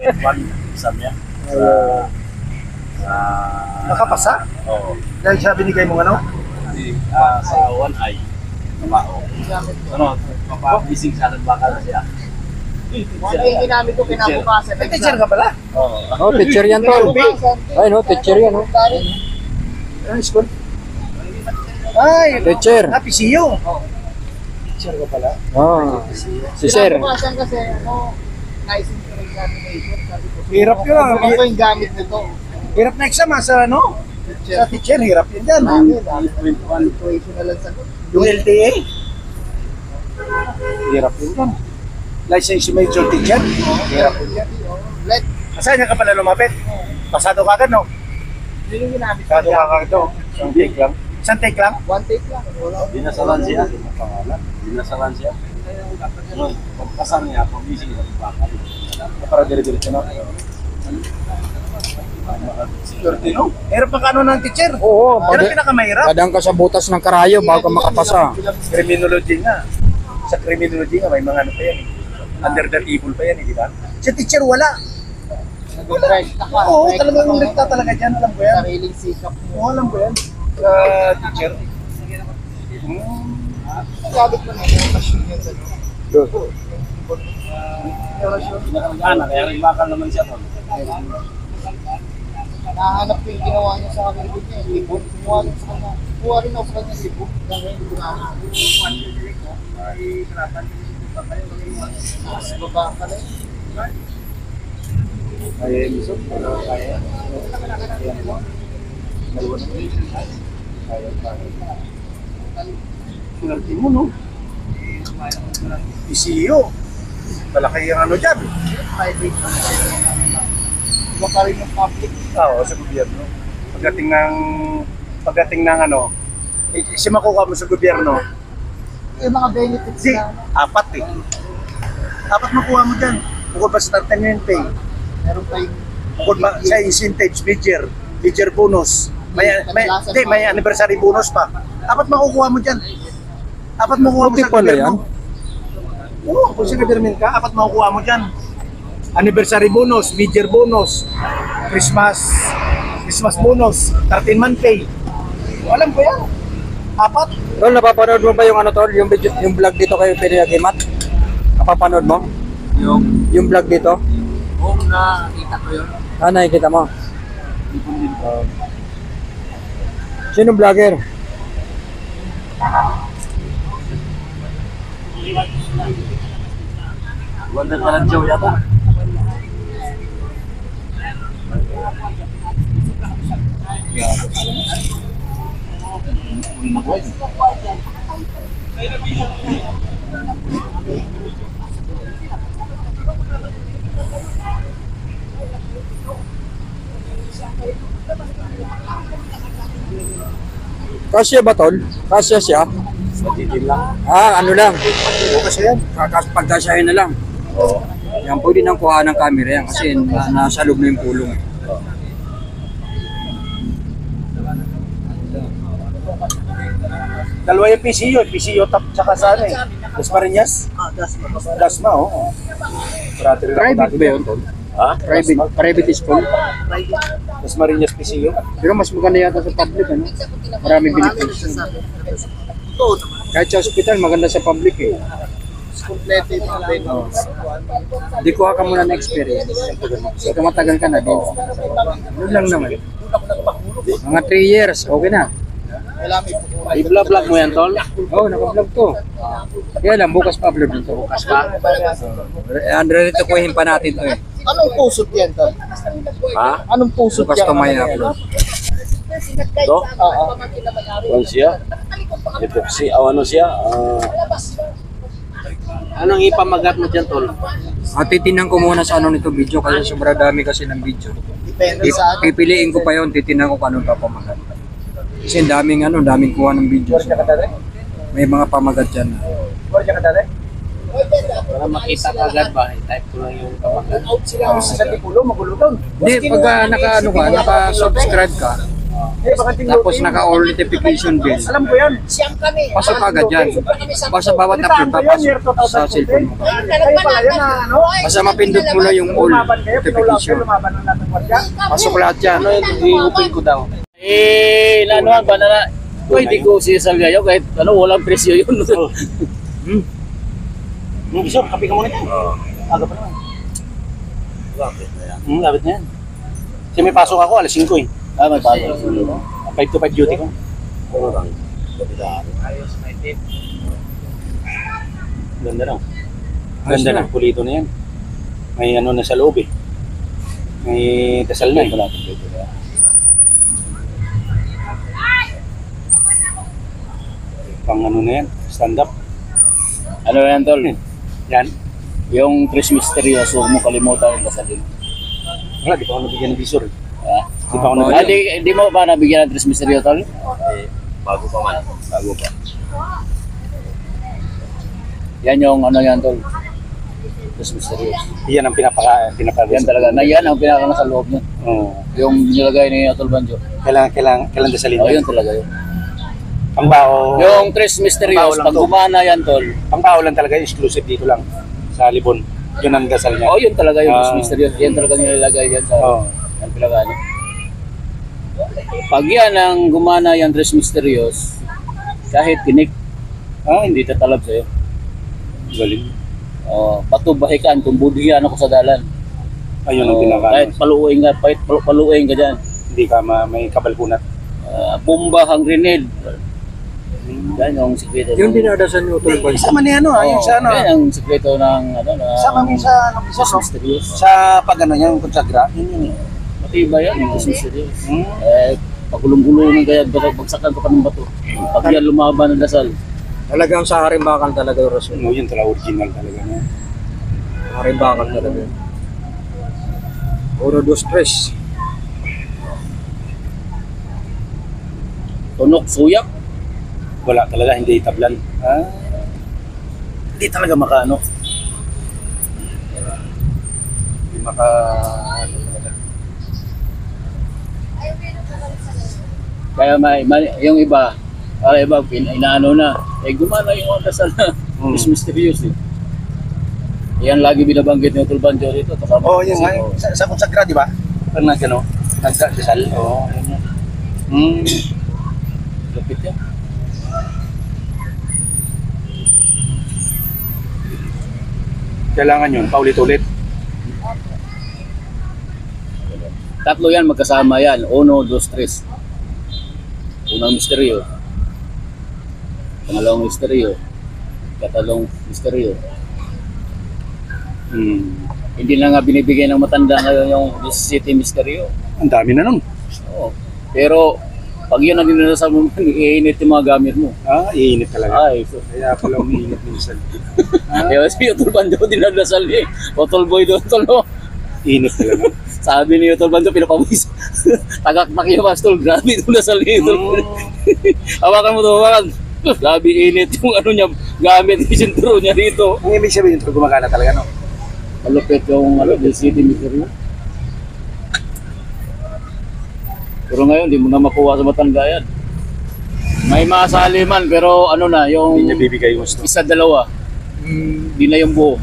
One exam niya. Nakapasa? Oo. Dahil siya binigay mo ano? Sa one eye. Kamao. Ano, mapabising sa akin baka na siya. Yung ginamit ko kinabukasan. May teacher ka pala? Oo. Oh, teacher yan, tol. Ay, no, teacher yan, no. Ano school? Ay, Teacher. PCU. Teacher ka pala? Oh, si sir. Kinabukasan kasi, license for examination. Sabi ko, Hirap yun. ano ba yung gamit nito? Hirap na exam sa ano? Sa teacher, hirap yun dyan. Situation na lang sa Yung LTA? Hirap yun dyan. License major teacher? Hirap yun dyan. Let, Saan niya ka pala lumapit? Pasado ka agad, no? yun yung ginamit ko. Pasado ka agad, no? Isang take lang. Isang take lang? One take lang. Wala. Dinasalan siya. Dinasalan siya. Ano, pagkasan niya, pabising sa baka. Para dire-diretso na. Security, no? Hirap na kano ng teacher. Oo, Yan ang pinakamahirap. Kadang ka sa butas ng karayo bago ka makapasa. Criminology nga. Sa criminology nga, may mga ano pa yan. Under the table pa yan, di ba? Sa teacher, wala. Nag-drive ka pa. Oo, talagang rekta talaga dyan. Alam ko yan. Sariling sikap mo. Oo, alam ko yan. Sa teacher. Gamit mo na yung machine yun sa Anak, kaya rin bakal naman siya to. nahanap ko yung ginawa niya sa akin niya. Libon. Kumuha rin sa kanya. Kumuha rin ako sa kanya libon. Dahil hindi ko nahanap. Mas baba ka na Kaya yung isok. Kaya. Swerte mo, no? PCU. Malaki yung ano dyan. private. Iba pa rin yung public. Oo, sa gobyerno. Pagdating ng ano, si makuha mo sa gobyerno, Yung mga benefits di, na apat eh. Apat makuha mo dyan. Bukod ba sa terminant pay, meron pa yung bukod ba sa incentive, major bonus, may anniversary bonus pa. Apat makukuha mo dyan. Apat makukuha mo Puti sa pala gobyerno. Oo, kung sa gobyerno ka, apat makukuha mo dyan. Anniversary bonus, major bonus, Christmas bonus, 13-month pay. Alam ko yan. Apat. Tol, napapanood mo ba yung ano, tol? Yung, video, yung vlog dito kayo Pinagimat? Napapanood mo? Yung vlog dito? Oo, nakita ko yun. Ah, nakikita mo? Sino vlogger? Wonder ka lang Joe yata. Kasya ba, tol? Kasya siya? Matitim lang. Ah, ano lang? Kasi yan. Pagkasyahin na lang. Oo. Yan, pwede nang kuha ng camera yan kasi nasa loob na yung pulong. Eh. Dalawa yung PCU top tsaka sa ano eh. Dasmariñas? Dasma, oo. Private ba yun, tol? Ha? Private school? Dasmariñas PCU? Pero mas maganda yata sa public, ano? Maraming beneficiaries. Kahit sa hospital, maganda sa public eh. Kompleto yung mga benefits. Di kuha ka muna ng experience. So, matagal ka na din. Yun lang naman. Mga 3 years, okay na. Wala may pukuha. I-vlog mo yan, tol? Oo, naka-vlog to. Kaya lang, bukas pa upload nito. Bukas pa. Andrito kuhin pa natin to eh. Anong pusot yan, Tol? Ha? Anong pusot Bukas yan? to may upload. Ito? Oo. Ano siya? Epoxy. Ano siya? Anong ipamagat mo dyan, tol? Titinan ko muna sa ano nito video kasi sobrang dami kasi ng video. Depende sa ano. Pipiliin ko pa yun, titinan ko kung anong papamagat. Kasi daming kuha ng video. May mga pamagat dyan. Para makita ka agad ba? I-type ko lang yung pamagat. Sa Tipulo, magulo doon. Hindi, pag naka-subscribe ka, Tapos naka-all notification bill. Alam ko yan. Siyam kami. Pasok agad yan. Basta bawat upload, papasok sa cellphone mo. Kayo pala yan na ano? Basta mapindot mo lang yung all notification. Lumaban ng lahat ng kwartya. Pasok lahat yan. I-open ko daw. Nanuhan ba na hindi ko si Salgayo kahit walang presyo yun. Gusto, kape ka muna yan. Aga pa naman. Lapit na yan. Kasi may pasok ako, alas 5 eh. May bago. 5 to 5 duty ko. Ganda na. Ganda na, pulito na yan. May ano na sa loob eh. May dasal na eh. Pang ano na yan, stand up. Ano yan, tol? Yan. Yung Tres Misterios, huwag mo kalimutan yung kasalin. Wala, di pa ako nabigyan ng visor eh. Di pa ako Ah, nabigyan. di mo ba nabigyan ng Tres Misterios, tol? Bago pa man. Bago pa. Yan yung ano yan, tol. Tres Misterios. Yan ang pinapaka. Yan talaga. Yan ang pinaka nasa loob niya. Oo. Yung nilagay ni Atol Banjo. Kailan dasalin Oh, yan? yun talaga yun. Pangbaho. Yung Tres Misterios, Pangbaho lang pag to. gumana yan, tol. Pangbaho lang talaga, exclusive dito lang. Sa Libon. Yun ang dasal niya. Oh, yun talaga yung Tres Ah. Misterios. Yan talaga nilalagay yan sa Oo. ang pinagano. Pag yan ang gumana yung Tres Misterios, kahit tinik, hindi tatalab sa'yo. Galing. Patubahikan, kung budhiyan ako sa dalan. Ayun ang Kahit paluin ka, paluin ka dyan. Hindi ka may kabalkunat. Bomba kang grenade. Yan yung sikreto. Yung dinadasan ni Utol Banjo. Sama ni ano, yung sa ano. Yan ang sikreto ng Sama mo sa Tres Misterios. sa pag ano yan, konsagra. Yun. Matibay yan, yung Tres Misterios. Hmm. Pagulong-gulungan kaya bagsakan pa ng bato. Pag yan lumaban ng dasal. Talagang sa harimbakan talaga yung rason. No, yun talaga original talaga. No? Harimbakan talaga. Oro dos tres. Tunok, suyak. Wala talaga, hindi tablan. Hindi talaga makaano. Hindi maka... Kaya yung iba, inaano na. Gumana yung dasal na. Tres Misterios eh. Yan lagi binabanggit ni Utol Banjo dito. Oo, yun nga. Sa konsagra, di ba? Pag nagano, nagdasal. Oo, yun. Lupit yan. Kailangan yun, paulit-ulit. Tatlo yan magkasama yan. 1, 2, 3. Unang misteryo. Pangalawang misteryo. Katalong misteryo. Hindi na nga binibigay ng matanda ngayon yung 17 misteryo. Ang dami na nun. Oo. Pero pag yun ang dinadasal mo, iinit yung mga gamit mo. Iinit talaga. Ay, so. Kaya pala umiinit minsan. Kaya si Utol Banjo dinadasal eh. Utol Boy doon, Utol. Init talaga. Sabi ni Utol Banjo, pinapawis. Tagaktak yung pastol. Grabe itong dasal ni Utol. Hawakan mo ito, hawakan. Grabe init yung ano niya, gamit yung sintro niya dito. Ang ibig sabihin ito, gumagana talaga, no? Malupit yung city misteryo. Pero ngayon, di mo na makuha sa Batangayan. May masali man, pero ano na, yung Hindi niya bibigay yung gusto. isa, dalawa. Di na yung buo.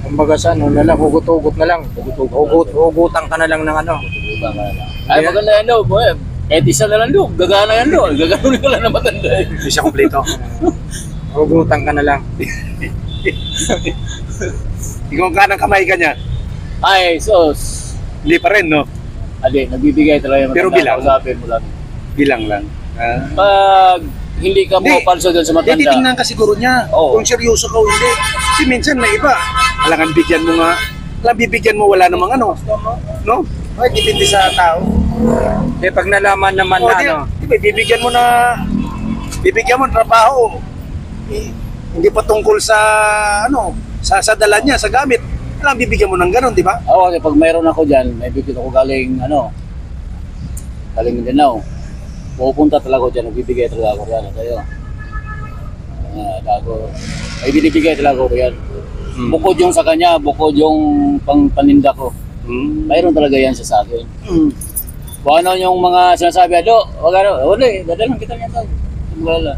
Kumbaga sa ano na lang, hugot-hugot na lang. Hugot-hugutan ka na lang ng ano. Ay, maganda yan daw, boy. Kahit isa na lang daw, gagana yan daw. Gagano'n ka lang na matanda eh. Hindi siya kompleto. Hugutan ka na lang. Ikaw ka ng kamay ka niya. Ay, sos. Hindi pa rin, no? Adi, nagbibigay talaga yung Pero bilang? Kausapin mo lang. Bilang lang. Pag hindi ka mo palso doon sa Hindi, matanda. titingnan ka siguro niya. Oo. Kung seryoso ka o hindi. Kasi minsan na iba. Alangan bigyan mo nga. Alam, bibigyan mo, wala namang ano. No? Ay, dipindi sa tao. Eh pag nalaman naman O, na di, ano, di ba, bibigyan mo ng trabaho. Hindi pa tungkol sa, ano, sa dala niya, sa gamit. Alam, bibigyan mo ng ganun, di ba? Oo, kasi pag mayroon ako dyan, may bibigyan ako galing, galing Mindanao. Pupunta talaga ako dyan, nagbibigay talaga ako dyan sa'yo. May binibigay talaga ako yan. Bukod yung sa kanya, bukod yung paninda ko. Mayroon talaga yan siya sa akin. Kung ano yung mga sinasabi, wag ano, wala eh, dadalang kita niyan tayo. Wala.